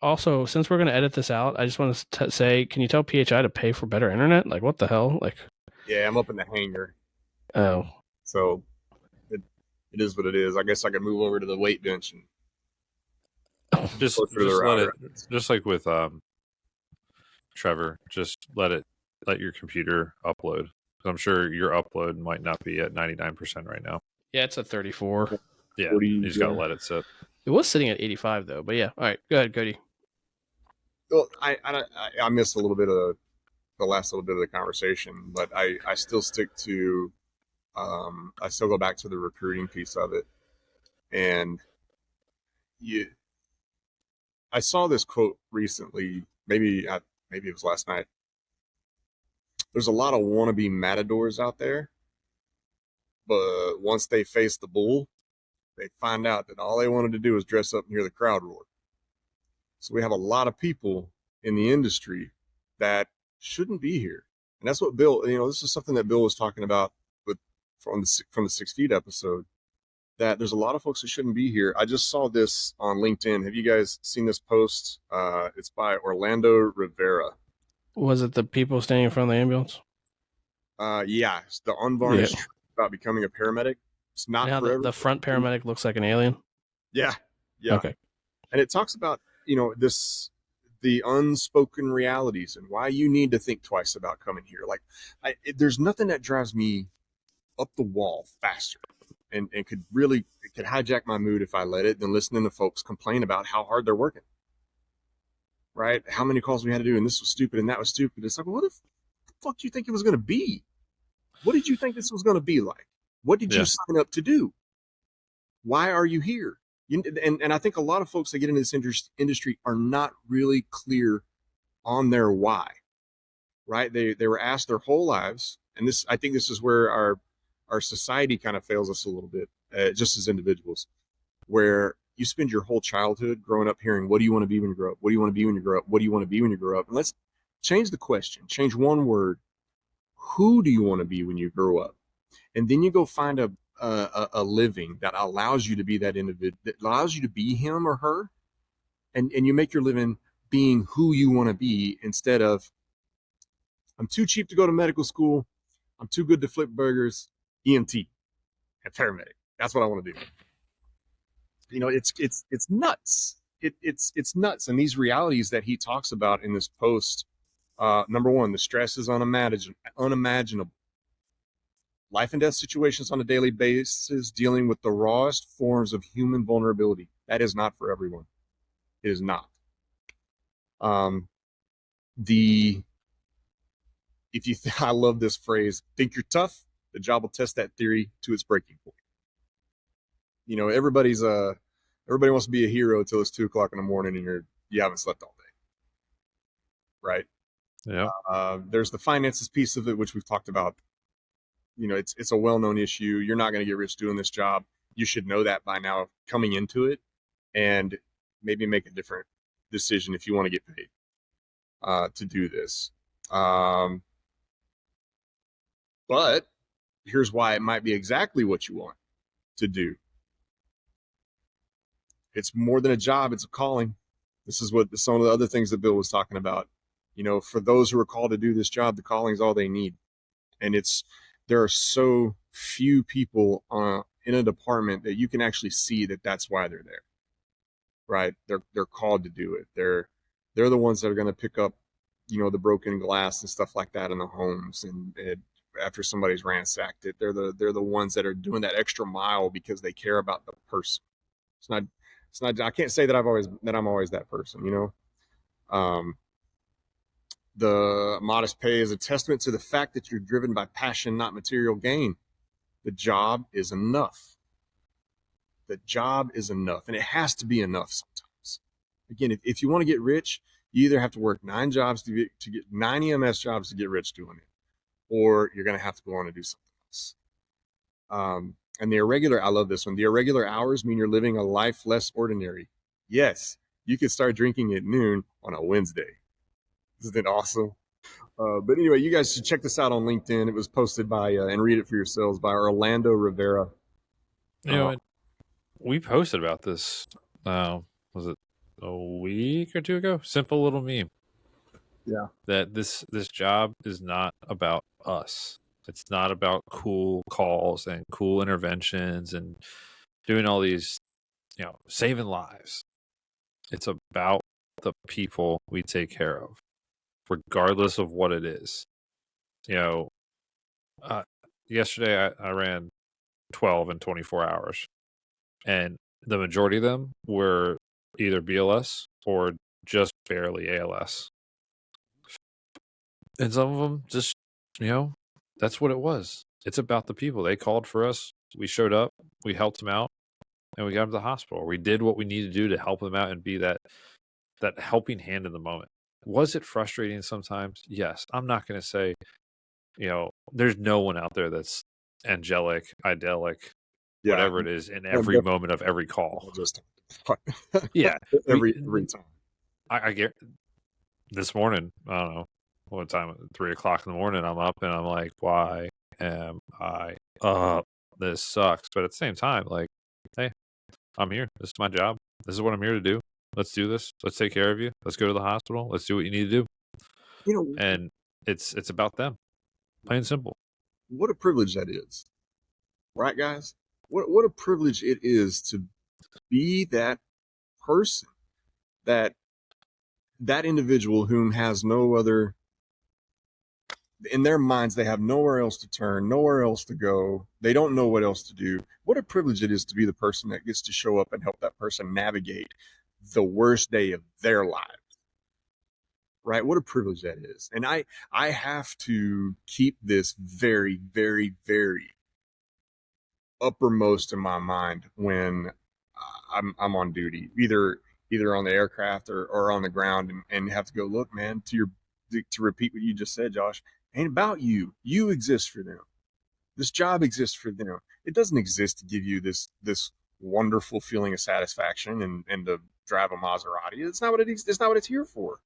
Also, since we're going to edit this out, I just want to say, can you tell PHI to pay for better internet? Like, what the hell? Like, Yeah, I'm up in the hangar, Oh, so it is what it is. I guess I could move over to the weight bench and Just closer to the just let router. it, just like with Trevor, just let your computer upload. 'Cause I'm sure your upload might not be at 99% right now. yeah, it's at 34. Yeah, 40, you just yeah. gotta let it sit. It was sitting at 85 though, but yeah. All right, go ahead, Cody. Well, I missed a little bit of the last little bit of the conversation, but I still stick to I still go back to the recruiting piece of it. And you, I saw this quote recently, maybe it was last night. There's a lot of wannabe matadors out there, but once they face the bull, they find out that all they wanted to do was dress up and hear the crowd roar. So we have a lot of people in the industry that shouldn't be here. And that's what Bill, this is something that Bill was talking about with from the 6 feet episode, that there's a lot of folks who shouldn't be here. I just saw this on LinkedIn. Have you guys seen this post? It's by Orlando Rivera. Was it the people standing in front of the ambulance? Yeah, it's the unvarnished truth about becoming a paramedic. It's not Now for everyone. the front paramedic looks like an alien. Yeah, yeah. Okay. And it talks about the unspoken realities and why you need to think twice about coming here. Like, there's nothing that drives me up the wall faster and could hijack my mood if I let it than listening to folks complain about how hard they're working. Right? How many calls we had to do, and this was stupid and that was stupid. It's like, well, what the fuck do you think it was going to be? What did you think this was going to be like? What did you sign up to do? Why are you here? And I think a lot of folks that get into this industry are not really clear on their why, right? They were asked their whole lives, and I think this is where our society kind of fails us a little bit, just as individuals, where you spend your whole childhood growing up hearing, what do you want to be when you grow up? What do you want to be when you grow up? What do you want to be when you grow up? And let's change the question, change one word. Who do you want to be when you grow up? And then you go find a living that allows you to be that individual, that allows you to be him or her, and you make your living being who you want to be, instead of, I'm too cheap to go to medical school, I'm too good to flip burgers, EMT and paramedic. That's what I want to do. It's nuts. It's nuts. And these realities that he talks about in this post, number one, the stress is unimaginable. Life and death situations on a daily basis, dealing with the rawest forms of human vulnerability. That is not for everyone. It is not. I love this phrase, think you're tough, the job will test that theory to its breaking point. Everybody wants to be a hero until it's 2:00 in the morning and you haven't slept all day. Right? Yeah. There's the finances piece of it, which we've talked about. It's a well-known issue. You're not going to get rich doing this job. You should know that by now coming into it, and maybe make a different decision if you want to get paid to do this. But here's why it might be exactly what you want to do. It's more than a job. It's a calling. This is what some of the other things that Bill was talking about. For those who are called to do this job, the calling is all they need. And there are so few people in a department that you can actually see that that's why they're there, right? They're called to do it. They're the ones that are going to pick up, the broken glass and stuff like that in the homes, and after somebody's ransacked it, they're the ones that are doing that extra mile because they care about the person. It's not. I can't say that I'm always that person, The modest pay is a testament to the fact that you're driven by passion, not material gain. The job is enough. The job is enough, and it has to be enough sometimes. Again, if you want to get rich, you either have to work 9 jobs to get 9 EMS jobs to get rich doing it, or you're going to have to go on and do something else. And I love this one. The irregular hours mean you're living a life less ordinary. Yes, you can start drinking at noon on a Wednesday. Isn't it awesome? But anyway, you guys should check this out on LinkedIn. It was posted by, and read it for yourselves, by Orlando Rivera. We posted about this, was it a week or two ago? Simple little meme. Yeah. That this job is not about us. It's not about cool calls and cool interventions and doing all these, saving lives. It's about the people we take care of, regardless of what it is. Yesterday I ran 12 in 24 hours, and the majority of them were either BLS or just barely ALS. And some of them just, that's what it was. It's about the people. They called for us. We showed up. We helped them out, and we got them to the hospital. We did what we needed to do to help them out and be that helping hand in the moment. Was it frustrating sometimes? Yes. I'm not going to say, there's no one out there that's angelic, idyllic, whatever it is, in every moment of every call. Just yeah, every time. I get this morning. I don't know what time. 3:00 in the morning. I'm up and I'm like, why am I up? This sucks. But at the same time, like, hey, I'm here. This is my job. This is what I'm here to do. Let's do this. Let's take care of you. Let's go to the hospital. Let's do what you need to do. And it's about them. Plain and simple. What a privilege that is. Right, guys? What a privilege it is to be that person, that individual whom has no other, in their minds, they have nowhere else to turn, nowhere else to go. They don't know what else to do. What a privilege it is to be the person that gets to show up and help that person navigate the worst day of their lives. Right? What a privilege that is. And I have to keep this very, very, very uppermost in my mind when I'm on duty, either on the aircraft or on the ground, and have to go, look, man, to repeat what you just said, Josh, ain't about you. You exist for them. This job exists for them. It doesn't exist to give you this wonderful feeling of satisfaction and to drive a Maserati. It's not what it's not what it's here for.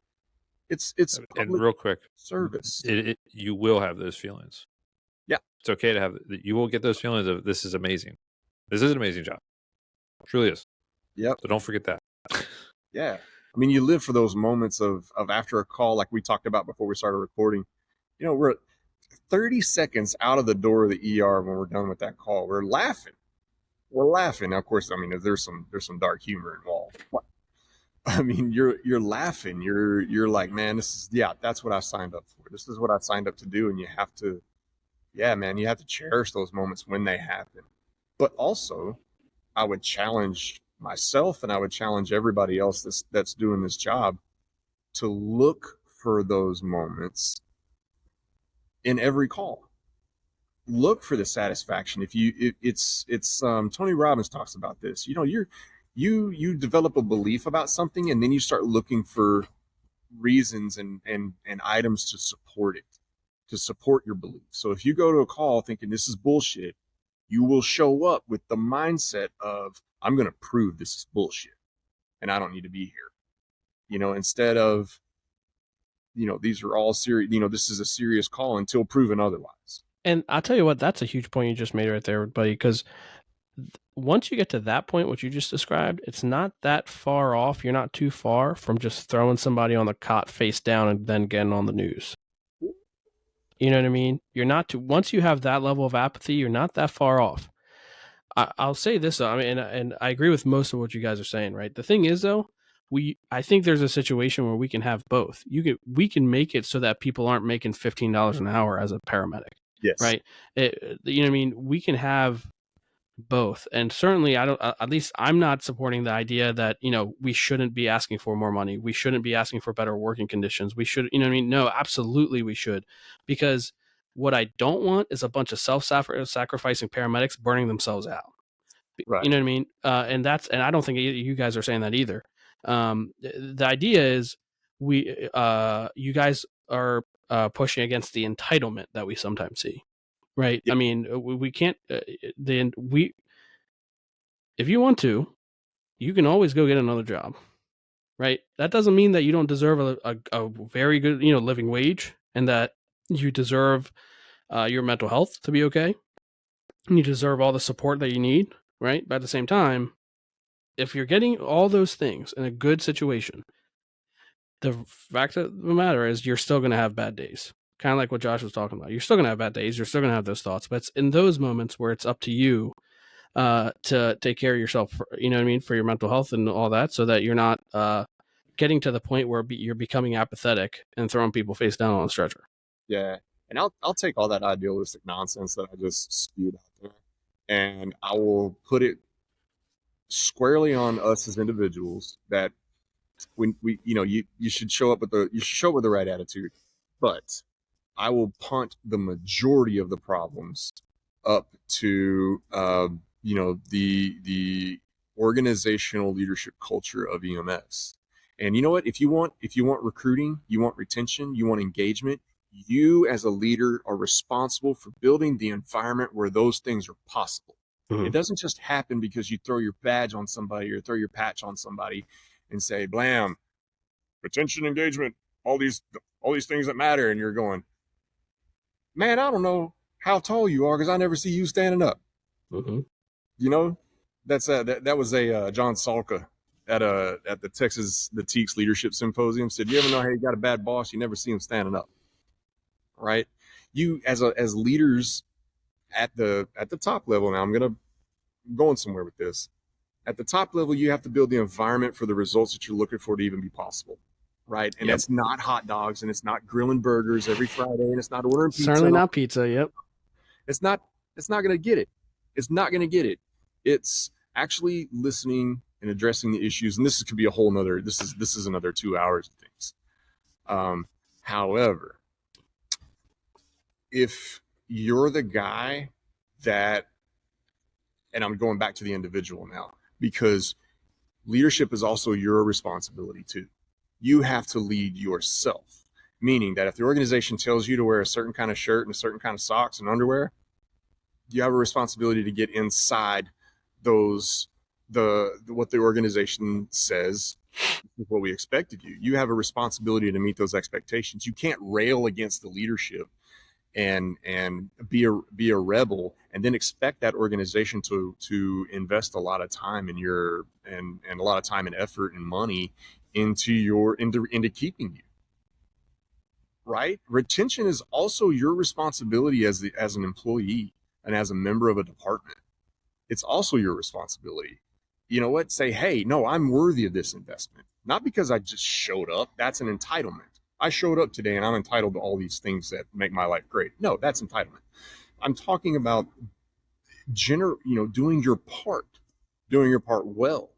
It's and real quick service. You will have those feelings. Yeah, it's okay to have. You will get those feelings of this is amazing. This is an amazing job. It truly is. Yep. So don't forget that. Yeah. I mean, you live for those moments of after a call, like we talked about before we started recording. We're 30 seconds out of the door of the ER when we're done with that call. We're laughing. Now, of course, I mean, there's some dark humor involved. I mean, you're laughing. You're like, man, that's what I signed up for. This is what I signed up to do. And you have to, you have to cherish those moments when they happen. But also, I would challenge myself and I would challenge everybody else that's doing this job to look for those moments in every call. Look for the satisfaction. It's Tony Robbins talks about this. You develop a belief about something and then you start looking for reasons and items to support it, to support your belief. So if you go to a call thinking this is bullshit, you will show up with the mindset of, I'm going to prove this is bullshit and I don't need to be here. Instead of, these are all serious, this is a serious call until proven otherwise. And I'll tell you what, that's a huge point you just made right there, buddy, because once you get to that point, what you just described, it's not that far off. You're not too far from just throwing somebody on the cot face down and then getting on the news. You know what I mean? You're not once you have that level of apathy, you're not that far off. I'll say this, I mean, and I agree with most of what you guys are saying, right? The thing is, though, I think there's a situation where we can have both. We can make it so that people aren't making $15 an hour as a paramedic. Yes. Right. You know what I mean? We can have both. And certainly at least I'm not supporting the idea that, we shouldn't be asking for more money. We shouldn't be asking for better working conditions. We should, you know what I mean? No, absolutely we should. Because what I don't want is a bunch of self-sacrificing paramedics burning themselves out. Right. You know what I mean? And I don't think you guys are saying that either. The idea is you guys are pushing against the entitlement that we sometimes see, right? Yep. I mean, we can't. If you want to, you can always go get another job, right? That doesn't mean that you don't deserve a very good, living wage, and that you deserve your mental health to be okay. And you deserve all the support that you need, right? But at the same time, if you're getting all those things in a good situation, the fact of the matter is you're still going to have bad days. kind of like what Josh was talking about. You're still going to have bad days. You're still going to have those thoughts. But it's in those moments where it's up to you to take care of yourself, you know what I mean, for your mental health and all that, so that you're not getting to the point where you're becoming apathetic and throwing people face down on a stretcher. Yeah. And I'll take all that idealistic nonsense that I just spewed out there, and I will put it squarely on us as individuals that when you should show up with the right attitude. But I will punt the majority of the problems up to the organizational leadership culture of EMS. And you know what? If you want recruiting, you want retention, you want engagement, you as a leader are responsible for building the environment where those things are possible. Mhm. It doesn't just happen because you throw your badge on somebody or throw your patch on somebody and say, blam, retention, engagement, all these things that matter. And you're going, man, I don't know how tall you are because I never see you standing up. Mm-hmm. You know, that was a John Salka at the Teaks Leadership Symposium said, you ever know how you got a bad boss? You never see him standing up, right? You as leaders at the top level. Now I'm going somewhere with this. At the top level, you have to build the environment for the results that you're looking for to even be possible, right? And that's not hot dogs, and it's not grilling burgers every Friday, and it's not ordering pizza. Certainly not pizza. Yep. It's not going to get it. It's not going to get it. It's actually listening and addressing the issues. And this could be a whole nother, this is another 2 hours of things. However, if you're the guy that, and I'm going back to the individual now, because leadership is also your responsibility too. You have to lead yourself, meaning that if the organization tells you to wear a certain kind of shirt and a certain kind of socks and underwear, you have a responsibility to get inside what the organization says is what we expected you. You have a responsibility to meet those expectations. You can't rail against the leadership and be a rebel and then expect that organization to invest a lot of time and a lot of time and effort and money into keeping you. Right? Retention is also your responsibility as an employee and as a member of a department. It's also your responsibility. You know what? Say, hey, no, I'm worthy of this investment. Not because I just showed up. That's an entitlement. I showed up today and I'm entitled to all these things that make my life great. No, that's entitlement. I'm talking about doing your part well.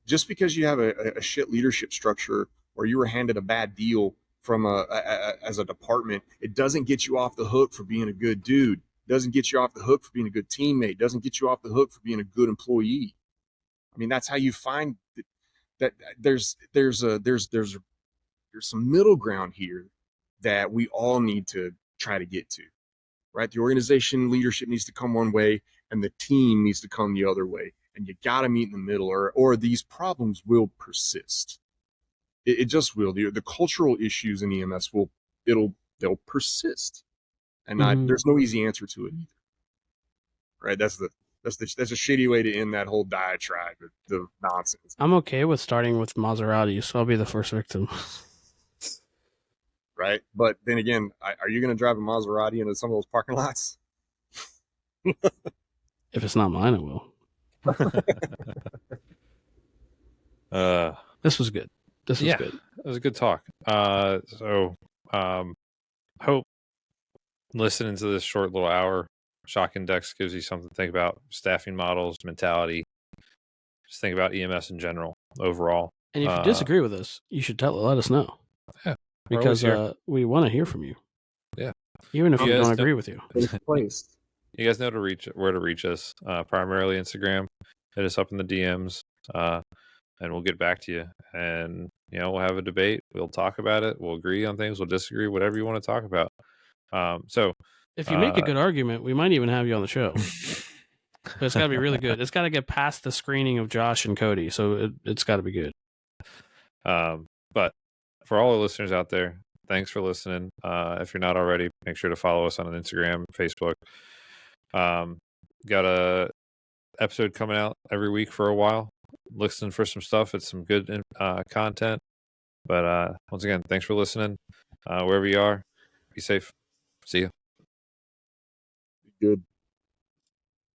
Just because you have a shit leadership structure or you were handed a bad deal from as a department, it doesn't get you off the hook for being a good dude. Doesn't get you off the hook for being a good teammate. Doesn't get you off the hook for being a good employee. I mean, that's how you find that there's some middle ground here that we all need to try to get to, right? The organization leadership needs to come one way and the team needs to come the other way. And you got to meet in the middle or these problems will persist. It just will. The cultural issues in EMS they'll persist. And there's no easy answer to it either. Right? That's a shitty way to end that whole diatribe of nonsense. I'm okay with starting with Maserati, so I'll be the first victim. Right? But then again, are you going to drive a Maserati into some of those parking lots? If it's not mine, I will. This was good. This was good. It was a good talk. Hope listening to this short little hour, Shock Index gives you something to think about. Staffing models, mentality. Just think about EMS in general, overall. And if you disagree with us, you should let us know. Yeah. Because we want to hear from you. Yeah. Even if we don't agree with you. You guys know where to reach us. Primarily Instagram. Hit us up in the DMs. And we'll get back to you. And, we'll have a debate. We'll talk about it. We'll agree on things. We'll disagree, whatever you want to talk about. So if you make a good argument, we might even have you on the show. But it's got to be really good. It's got to get past the screening of Josh and Cody. So it's got to be good. But for all the listeners out there, thanks for listening. If you're not already, make sure to follow us on Instagram, Facebook. Got a episode coming out every week for a while. Listen for some stuff. It's some good content. But once again, thanks for listening. Wherever you are, Be safe. See you. Good.